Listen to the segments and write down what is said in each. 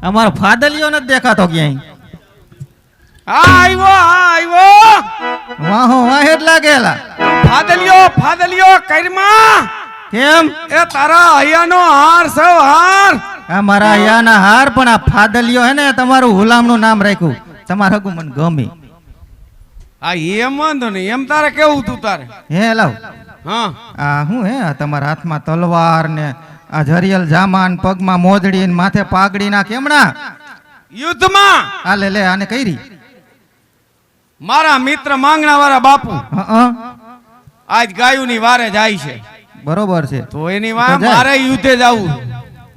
અમારો ફાદલિયો નથી દેખાતો ક્યાંય. આવ્યો વાહો વાહે જ લાગેલા. ફાદલિયો કરમાં કેમ એ તારા હૈયાનો હાર સૌ હાર આ મારા યાના હાર પણ આ ફાદલિયો હે ને તમારું હુલામનું નામ રાખ્યું તમારે હગું મને ગમી. આ એમ વાંધો નહીં એમ તારે કેવું તું તારે હે લાવ હા આ શું હે તમારા હાથમાં તલવાર ને આ જરિયલ જામાન પગમાં મોજડી ને માથે પાઘડી ના કેમણા યુદ્ધમાં આ લે લે આને કઈરી મારા મિત્ર માંગણા વાળા બાપુ હા આજ ગાયુની વારે જાય છે બરોબર છે તો એની વાર મારે યુદ્ધે જવું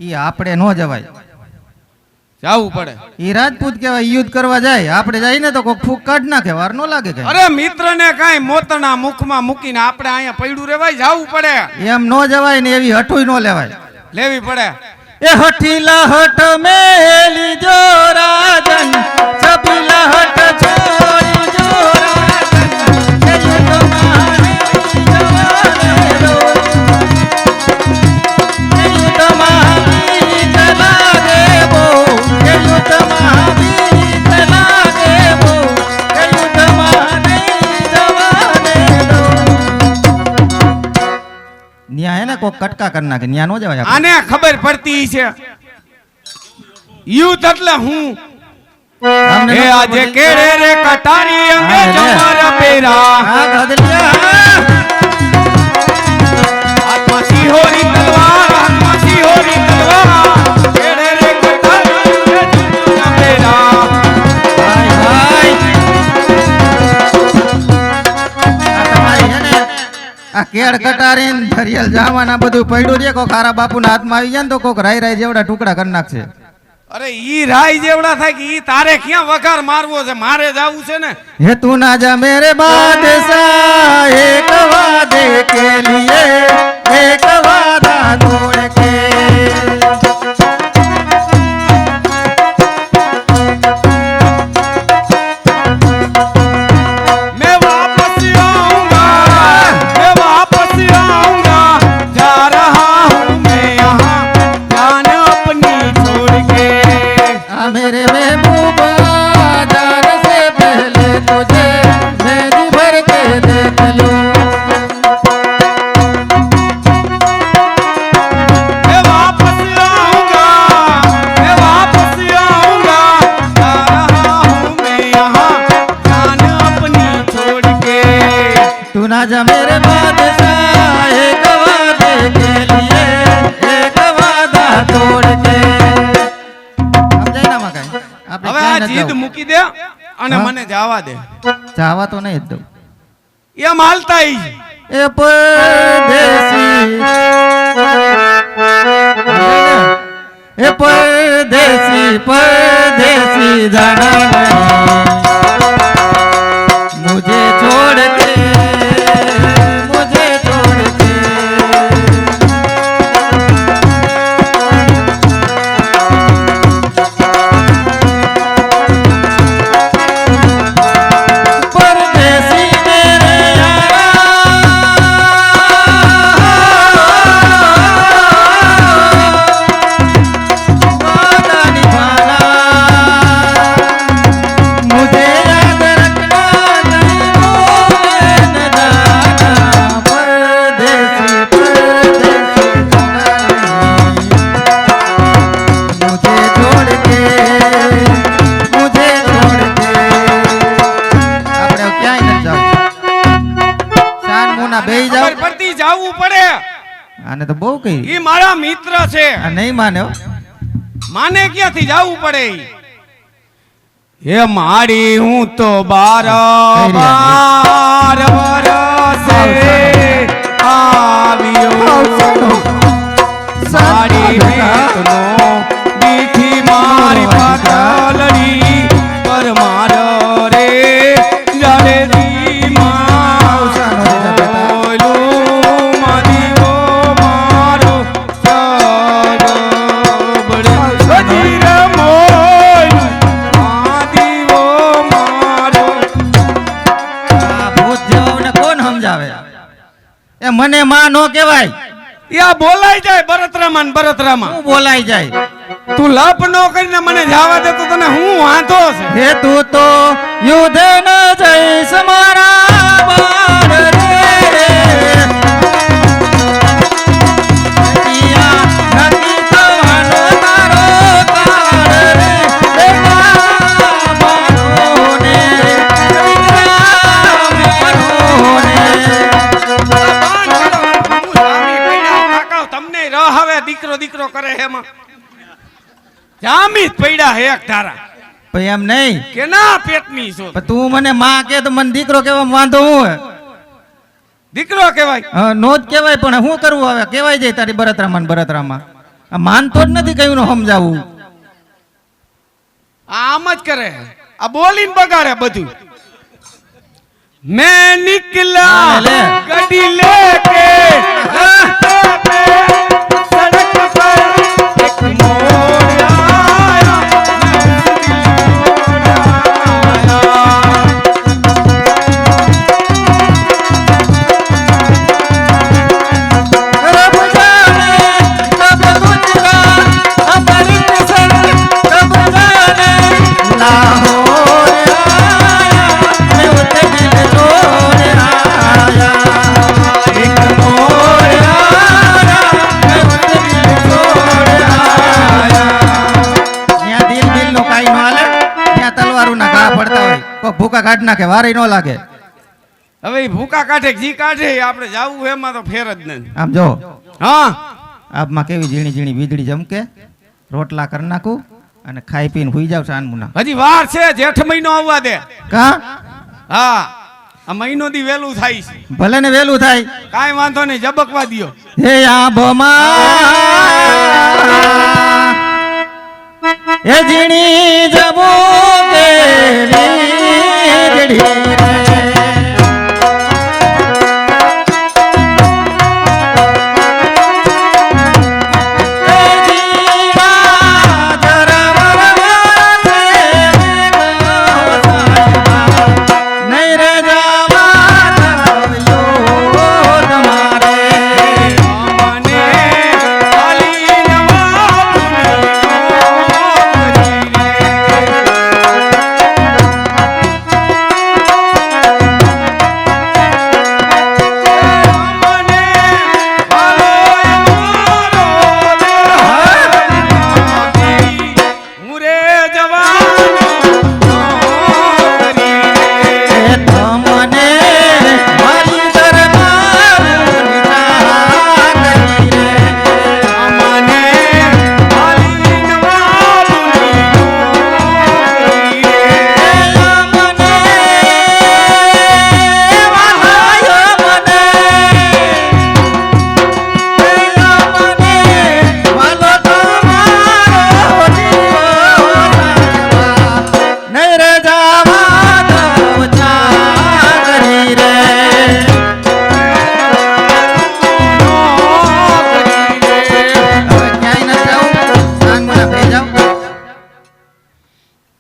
ઈ આપણે નો જવાય જવું પડે. ઈ રાજપૂત કહેવાય યુદ્ધ કરવા જાય આપણે જાય ને તો કોક ફૂક કાઢ નાખે વાર નો લાગે કઈ. અરે મિત્ર ને કઈ મોતના મુખમાં મૂકીને આપણે અહીંયા પડ્યું રેવાય જવું પડે એમ નો જવાય ને એવી હઠુય નો લેવાય લેવી પડે. એ હઠીલા હઠ મેલી જો રાજન છબીલા હઠ છોડી જો રાજન એ તમારી લાગે બો એ તમારી લાગે બો એ તમારી જવાને દો ન્યા હે ને કોક કટકા કરી નાખે ન્યા નો જવાય આને ખબર પડતી છે યુદ્ધ એટલે હું આપણે એ આજે કેડે રે કટારી અંગે જમર પેરા હા ગદલિયા હાથમાં સિહોરી તલવાર કેડે રે કટારી અંગે જમર પેરા હાય હાય આ તમારી હે ને આ કેડ કટારીન ધરિયલ જાવાના બધું પડ્યું રે કોક ખારા બાપુના હાથમાં આવી જાય ને તો કોક રાઈ રાઈ જેવડા ટુકડા કરી નાખશે. અરે ઈ રાય જેવડા થાય કે ઈ તારે ક્યાં વઘાર મારવો છે મારે જાવું છે ને हे तू ना जा मेरे बादशाह एक वादे के लिए एक वादा तोड़ के मैं वापस आऊंगा जा रहा हूँ मैं यहाँ जान अपनी छोड़ के आ मेरे महबूबा जान से पहले तुझे मैं जी भर के देख लूं मैं वापस आऊंगा जा रहा हूँ मैं यहाँ जान अपनी छोड़ के तू ना जा मेरे बादशाह एक वादे के लिए एक वादा तोड़ के સમજાય ના માં કાંઈ? આપણે હવે ક્યાંય આ નથી જીદ જવું. મૂકી દે અને હા? મને જવા દે જાવા તો નહીં જ દઉં. એમ હાલતા ઈ એ પરદેશી એ પરદેશી પરદેશી जाना नहीं मुझे छोड़ के परदेसी मेरे वादा निभाना मुझे याद रखना नहीं भूले न जाना परदेसी परदेसी मुझे छोड़ के આપણે ક્યાંય નથી જાવ શાન મુના બેહી જાવ ખબર પડતી જાવું પડે આને તો બહુ કહી ઈ મારા મિત્ર છે આ નહીં માને હો. માને ક્યાંથી જાવું પડે ઈ? હે મારી હું તો બાર વરસે આવ્યો સાડી મેતનો દીઠી મારી પાટલડી પર મારો રે જાડેજી આ ભૂત જેવાને કોણ સમજાવે એ મને માં નો કહેવાય બોલાઈ જાય બરતરામાં હું બોલાઈ જાય તું લપ નો કરીને મને જવા દે તો તને હું વાંધો છે હે તું તો યુદ્ધ ન જઈશ મારા બાળ રે પિયા નથી થવાનો તારો કાળ રે મારો ને તમને હવે દીકરો દીકરો કરે એમાં જામી પડ્યા હે એક ધારા ભાઈ એમ નહીં કે ના પેટની છો પણ તું મને માં કે તો મને દીકરો કેવા વાંધો હું હે દીકરો કહેવાય હા નો જ કહેવાય પણ શું કરવું હવે કહેવાય જાય તારી બરતરામાં ને બરતરામાં આ માનતો જ નથી કયું સમજાવું આમ જ કરે આ બોલીને બગાડે બધું मैं निकला ले। गड्डी लेके रास्ते पे सड़क पर एक मोड़ आया रब जाने कब तुझका अमृत संग कब जाने लाहौर आया मैं उसे दिल तोड़ आया एक मोड़ आया मैं उसे दिल तोड़ आया ત્યાં દિલ દિલ નો કાઈ નો હાલે ત્યાં તલવારો ના ઘા પડતા હોય કોઈ ભૂકા કાઢ નાખે વારે નો લાગે હવે ઈ ભૂકા કાઢે કે જી કાઢે આપણે જાવું એમાં તો ફેર જ નહીં આમ જો હા આપમાં કેવી ઝીણી ઝીણી વીજળી જમકે રોટલા કરી નાખું અને ખાઈ પીને હુઈ જાવ સાનમુના હજી વાર છે જેઠ મહિનો આવવા દે કા હા આ મહિનો દી વેલું થાય છે ભલે ને વેલું થાય કાંઈ વાંધો નહીં જબકવા દ્યો હે આંબમાં એ ઝીણી જબો કેવી વીજળી રે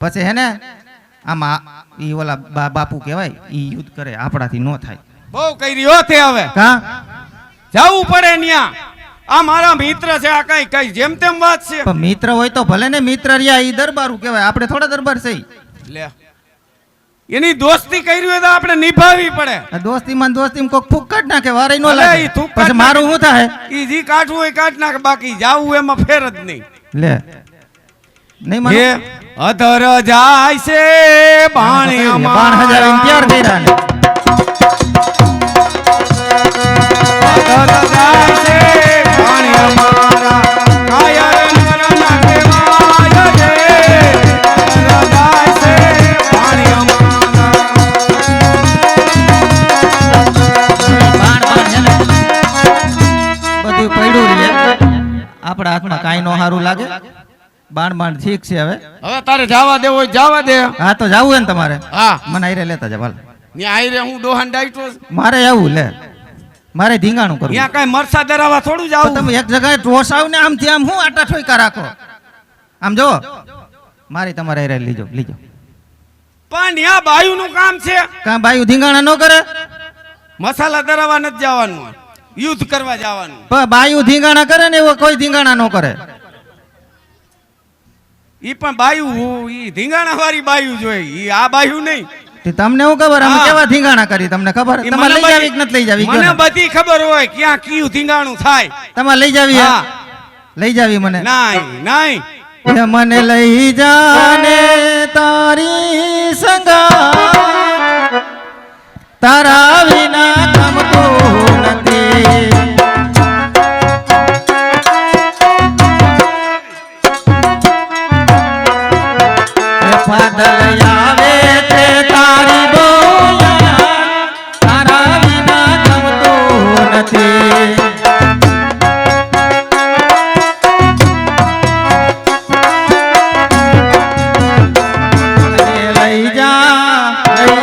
પછી હે ને આમાં ઈ ઓલા બાપુ કહેવાય ઈ યુદ્ધ કરે આપણાથી નો થાય બહુ કરી રહ્યો તે હવે કા જવું પડે ન્યા આ મારા મિત્ર છે આ કઈ કઈ જેમ તેમ વાત છે પણ મિત્ર હોય તો ભલે ને મિત્ર રહ્યા ઈ દરબારું કહેવાય આપણે થોડા દરબાર છે લે એની દોસ્તી કરી હોય તો આપણે નિભાવવી પડે દોસ્તીમાં કોક ફૂક કાઢ નાખે વારે નો અલે, લાગે ઈ થૂક પછી કાઢ મારું શું થાય ઈ જી કાઢવું હોય કાઢ નાખ બાકી જાવું એમાં ફેર જ નહીં લે નહીં એ માનો અધર જાય છે બાણે બાણ હજાર તૈયાર કર્યા ને અધર જાય છે બાણે અમારા કાયર નરના કેવાય છે અધર જાય છે બાણે અમારા બાણ બાણ છે ને બધું પડ્યું રહે આપણા હાથમાં કાંઈ નો સારું લાગે બાણ બાણ ઠીક છે હવે તારે જવા દેવો હોય જવા દે હા તો જાવું હે ને તમારે હા મને આયરે લેતા જા ભાલ ન્યા આઈ રે હું ડોહાન ડાઈટો મારે આવું લે મારે ધીંગાણું કરવું ન્યા કાઈ મરસા દરાવા થોડું તો જાવું તમે એક જગ્યાએ ટોસાવ ને આમથી આમ હું આટા ઠોકા રાખો આમ જો મારી તમારે આયરે લીજો પણ ન્યા બાયુનું કામ છે કાં બાયું ધીંગાણા નો કરે મસાલા દરાવા નથી જવાનું યુદ્ધ કરવા જવાનું પણ બાયું ધીંગાણા કરે ને એવો કોઈ ધીંગાણા નો કરે ઈ પણ બાયું ઈ ધીંગાણા વાળી બાયું જોઈ ઈ આ બાયું નહીં. તે તમને હું ખબર અમે હા. કેવા ધીંગાણા કરી તમને ખબર ઈ તમારે મને લઈ જાવી કે નથી લઈ જાવી મને કયો ને? બધી ખબર હોય ક્યાં કયું ધીંગાણું થાય. તમારે લઈ જાવી હે? હા. લઈ જાવી મને નહીં એ મને લઈ જાને તારી સંગા તારા વિના ગમતું નથી એ પાદલ આવે તે તારી બોયા તારા વિના ગમતું નથી લઈ જા ને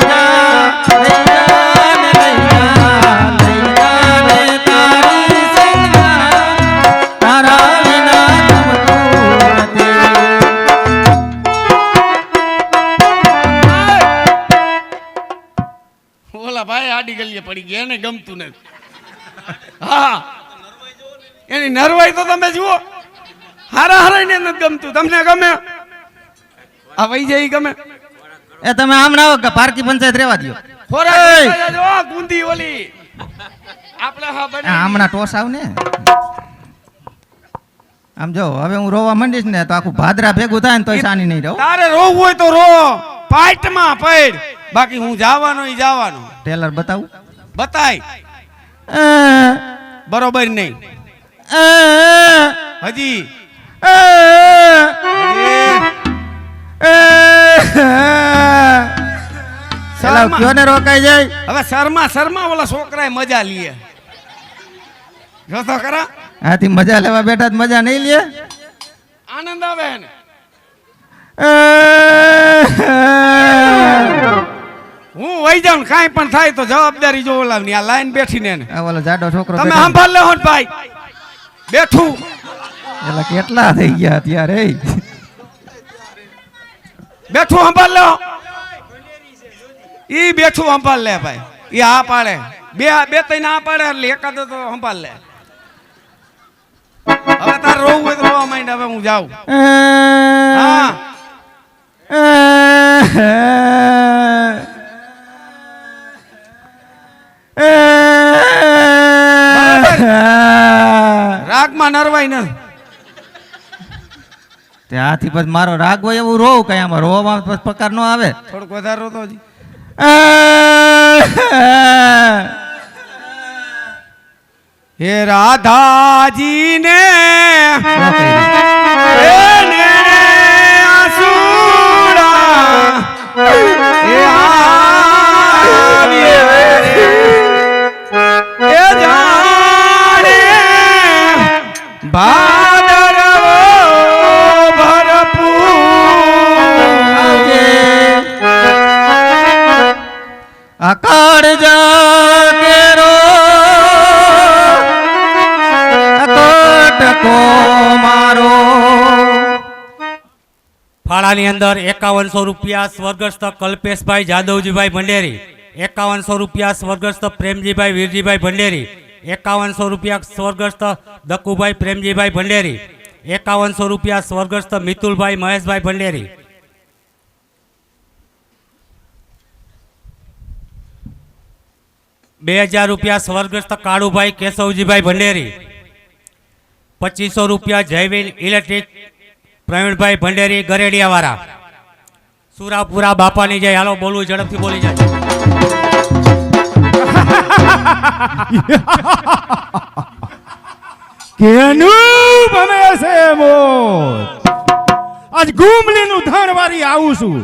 તારી સંગા તારા વિના ગમતું નથી ઓલા ભાઈ આડી ગલીએ પડી ગયા એને ગમતું નથી. હા એની નરવાઈ તો તમે જુઓ હારા ને નથી ગમતું. તમને ગમે આ વહી જાય ઈ ગમે એ તમે આમ ના આવો કે પારકી પંચાયત રેવા દ્યો ખોરાક જો ગુંદી ઓલી આપણે હા બને હમણાં ટોસ આવ ને આમ જો હવે હું રોવા માંડીશ ને તો આખું ભાદરા ભેગું થાય ને તોય શાની નહીં રહો તારે રોવું હોય તો રો પાટમાં પડ બાકી હું જવાનો ઈ જવાનો ટેલર બતાવું બતાય બરોબર નહીં હજી ચલાવ કયો ને રોકાઈ જાય હવે શર્મા ઓલા છોકરાએ મજા લીએ જો તો ખરા આથી મજા લેવા બેઠા તો મજા નહીં લે આનંદ આવે ને હું વહી જાઉં કાંઈ પણ થાય તો જવાબદારી જો ઓલાની આ લાઈન બેઠી ને આ ઓલો જાડો છોકરો તમે બેઠો. સંભાળ લેવો ને ભાઈ બેઠું એલા કેટલા થઈ ગયા અત્યારે બેઠું સંભાળ લો ઈ બેઠું સંભાળ લે ભાઈ ઈ આ પાડે બે ત્રણ આ પાડે એટલે એકાદ તો સંભાળ લે હવે તારે રોવું હોય તો રોવા માંડ હવે હું જાઉં હા રાગમાં નરવાય ન ત્યાંથી પછી મારો રાગ હોય એવું રોવ કઈ આમાં રોવામાં પછી પકાર નો આવે થોડુંક વધારે રોતો હજી હે રાધાજી ને અકાળ જા કેરો અકોટકો મારો ફાળાની અંદર 5100 રૂપિયા સ્વર્ગસ્થ કલ્પેશભાઈ જાદવજીભાઈ ભંડેરી, 5100 રૂપિયા સ્વર્ગસ્થ પ્રેમજીભાઈ વીરજીભાઈ ભંડેરી, 5100 રૂપિયા સ્વર્ગસ્થ દકુભાઈ પ્રેમજીભાઈ ભંડેરી, 5100 રૂપિયા સ્વર્ગસ્થ મિતુલભાઈ મહેશભાઈ ભંડેરી, 2000 રૂપિયા સ્વર્ગસ્થ કાળુભાઈ કેશવજીભાઈ ભંડેરી, 2500 રૂપિયા જયવીલ ઇલેક્ટ્રિક પ્રવીણભાઈ ભંડેરી ગરેડિયાવાળા. સુરાપુરા બાપાની જય. હાલો બોલવું ઝડપથી બોલી જાય. કેનું ભમે છે મોત આજ ઘૂમલીનું ધણ વારી આવું છું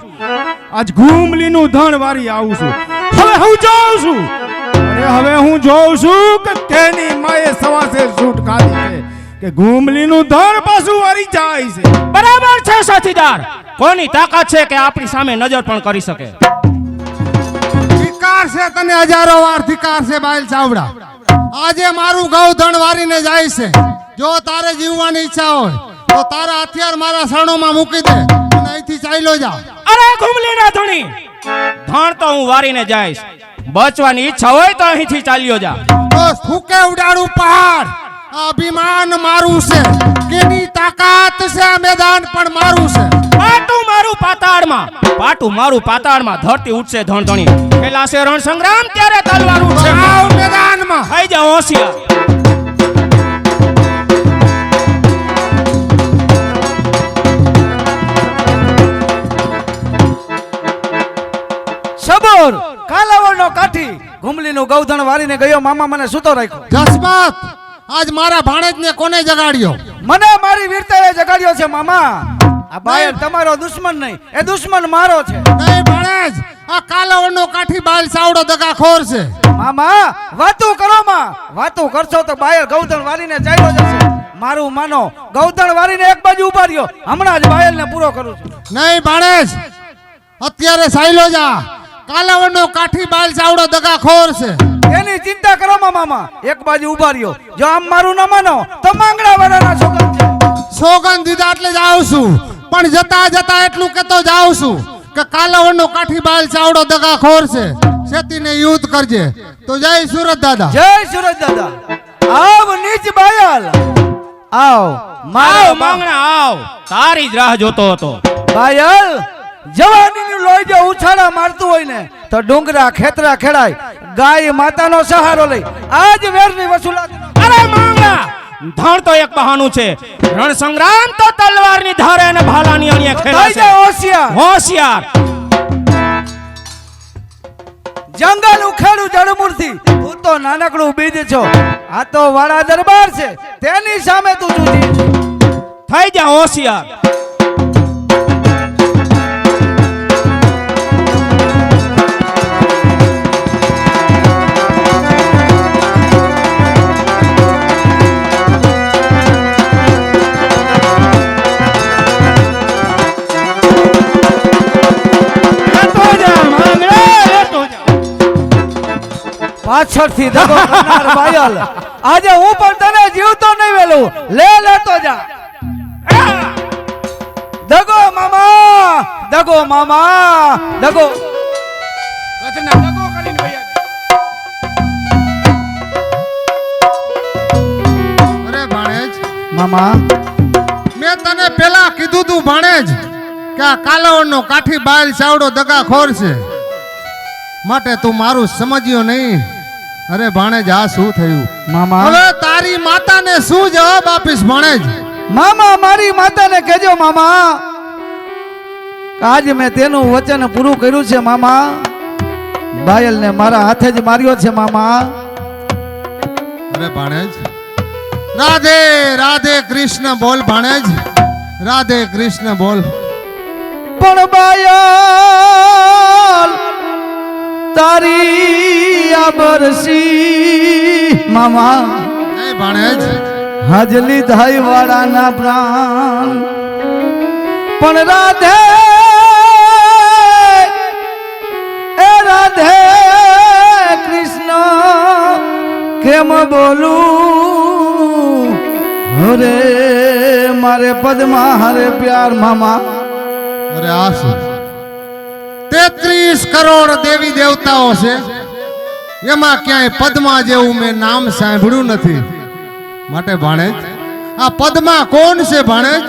આજ ઘૂમલીનું ધણ વારી આવું છું હવે હું જોઉં છું અરે હવે હું જોઉં છું કે તેની માએ સવાસે શૂટ ખાધી છે કે ઘૂમલીનું ધણ પાછું વારી જાય છે. બરાબર છે સાથીદાર. કોની તાકાત છે કે આપણી સામે નજર પણ કરી શકે? ધિકાર છે તને હજારો વાર ધિકાર છે બાયલ ચાવડા. આજે મારું ગૌધણ વારીને જાય છે. જો તારે જીવવાની ઈચ્છા હોય તો તારા હથિયાર મારા સણોમાં મૂકી દે અને અહીંથી ચાલ્યો જા. અરે ઘુમલીના ધણી, ધણ તો હું વારીને જઈશ. બચવાની ઈચ્છા હોય તો અહીંથી ચાલ્યો જા. તો ફૂકે ઉડાડું પહાડ. આ અભિમાન મારું છે કેની તાકાત છે આ મેદાન પણ મારું છે. પાટું મારું પાતાળમાં ધરતી ઉઠશે ધણધણી. ખેલાશે રણ સંગ્રામ ત્યારે તલવાર ઉઠશે. આવ મેદાનમાં. થઈ જા હોશિયાર. સબોર કાલાવડનો કાઠી ઘુમલીનું ગૌધણ વારીને ગયો મામા મને સૂતો રાખ્યો. જસમત આજ મારા ભાણેજને કોને જગાડ્યો? મને મારી વીરતાએ જગાડ્યો છે મામા. આ બાયર તમારો દુશ્મન નહીં, એ દુશ્મન મારો છે. નહીં ભાણેજ, આ કાલાવડનો કાઠી બાલ સાવડો દગાખોર છે. મામા વાતું કરો માં, વાતું કરશો તો બાયર ગૌધણ વારીને ચાલ્યો જશે. મારું માનો, ગૌધણ વારીને એક બાજુ ઉભા રહ્યો, હમણાં જ બાયલને પૂરો કરું છું. નહીં ભાણેજ, અત્યારે સાયલો જા. કાલાવડનો કાઠી બાલ સાવડો દગાખોર છે. એની ચિંતા કરો માં મામા, એક બાજુ ઉભા રહ્યો. જો આમ મારું ન માનો તો માંગડા વાળાના છોકરા છે. સોગંદ દીધા એટલે જ આવું છું, પણ જતા જતા એટલું કેતો જાઉં છું કે કાલાવડનો કાઠી બાલ ચાવડો દગાખોર છે. શેતીને યુદ્ધ કરજે. તો જય સુરત દાદા. જય સુરજ દાદા. આવ નીચ બાયલ, આવ આવ મારો માંગણા આવ. તારી જ રાહ જોતો હતો. બાયલ જવાનીનું લોહી જો ઉછાળા મારતું હોય ને તો ડુંગરા ખેતરા ખેડાય. ગાય માતાનો સહારો લઈ આજ વેરની વસૂલાત. અરે માંગણા, ધણ તો એક બહાનું છે. રણ સંગ્રામ તો તલવારની ધારે અને ભાલાની અણીએ થઈ ખેલાશે. જા હોશિયાર. હોશિયાર. જંગલ ઉખેડું જડમૂળથી, તું તો નાનકડું બીજ છો. આ તો વાળા દરબાર છે, તેની સામે તું જુજી. થઈ જા હોશિયાર. પાછળથી દગો કરનાર બાયલ, આજે હું પણ તને જીવતો નહીં વેલું. લે લેતો જા. દગો મામા, દગો મામા, દગો. કથના દગો કરીને વયા ગયા. અરે ભાણેજ, મામા મેં તને પેલા કીધું તું ભાણેજ કે આ કાલાવડનો કાઠી બાલ ચાવડો દગાખોર છે, માટે તું મારું સમજ્યો નહીં. અરે ભાણેજ, આ શું થયું? મામા હવે તારી માતાને શું જવાબ આપીશ ભાણેજ? મામા મારી માતાને કહેજો મામા, આજ મેં તેનું વચન પૂરું કર્યું છે મામા. બાયલને મારા હાથે જ માર્યો છે મામા. અરે ભાણેજ, રાધે રાધે કૃષ્ણ બોલ ભાણેજ, રાધે કૃષ્ણ બોલ. પણ બાયલ તારી આ બરસી મામા, નહીં ભાણેજ, હાજલી ધાઈ વાળાના પ્રાણ. પણ રાધે એ રાધે કૃષ્ણ કેમ બોલું? હરે મારે પદમાં હરે પ્યાર મામા. અરે આ શું? 33 કરોડ દેવી દેવતાઓ છે, એમાં ક્યાંય પદ્મા જેવું મેં નામ સાંભળ્યું નથી. માટે ભાણેજ, આ પદ્મા કોણ છે ભાણેજ?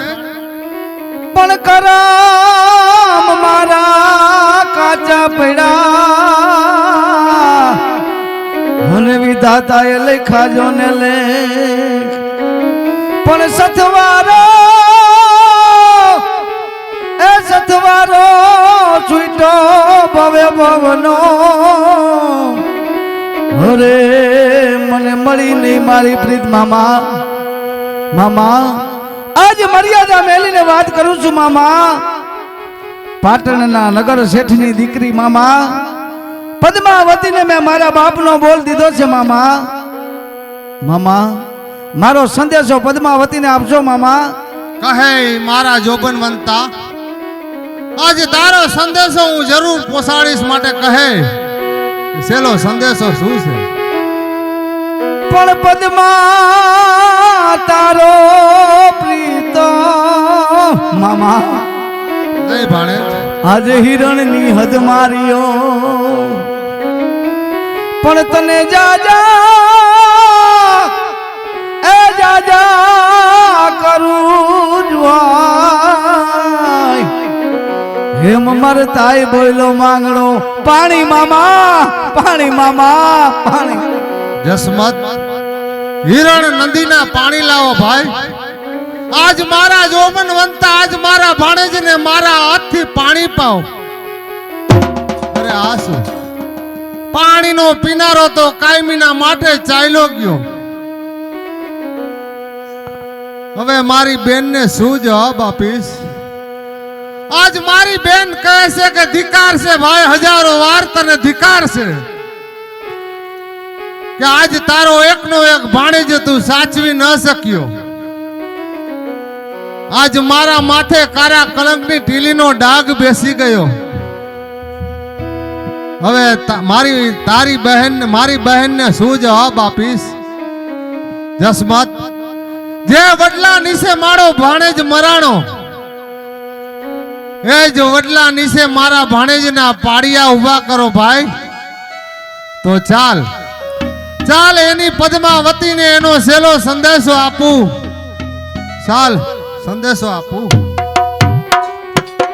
પણ કરામ મારા કાચા પડ્યા, મને વિધાતાએ લખાજો ને લેખ. પણ સથવારો એ સથવારો છૂટો ભવે ભવનો. અરે મને મળી નહીં મારી પ્રીત મામા. મામા આજ મર્યાદા મેલીને વાત કરું છું મામા. પાટણના નગર શેઠની દીકરી મામા પદ્માવતીને મેં મારા બાપનો બોલ દીધો છે મામા. મામા મારો સંદેશો પદ્માવતીને આપજો મામા. કહે મારા જોબનવંતા, આજે તારો સંદેશો હું જરૂર પહોંચાડીશ. માટે કહે સેલો સંદેશો શું છે? પણ પદ્મા તારો પ્રીત મામા, નહીં ભાણેજ, આજે હિરણની હદ માર્યો. પણ તને જાજા એ જાજા કરું જવાય. હેમ મારે તાઈ બોયલો માંગણો પાણી મામા પાણી મામા પાણી. જસમત હિરણ નદીના પાણી લાવો ભાઈ. આજ મારા જોમન વંતા આજ મારા ભાણેજને મારા હાથથી પાણી પાવ. અરે આ શું? પાણીનો પીનારો તો કાયમીના માટે ચાલ્યો ગયો. હવે મારી બેનને શું જવાબ આપીશ? આજ મારી બેન કહે છે કે ધિકાર છે ભાઈ, હજારો વાર તને ધિકાર છે કે આજ તારો એકનો એક ભાણેજ તું સાચવી ન શક્યો. આજ મારા માથે કારા કલંકની ઢીલીનો ડાઘ બેસી ગયો. હવે મારી બહેનને શું જવાબ આપીશ? જસમત જે વડલા નીચે મારો ભાણેજ મરાણો એ જ વડલા નીચે મારા ભાણેજના પાડિયા ઉભા કરો ભાઈ. તો ચાલ ચાલ એની પદ્માવતીને એનો સેલો સંદેશો આપું. ચાલ સંદેશો આપું.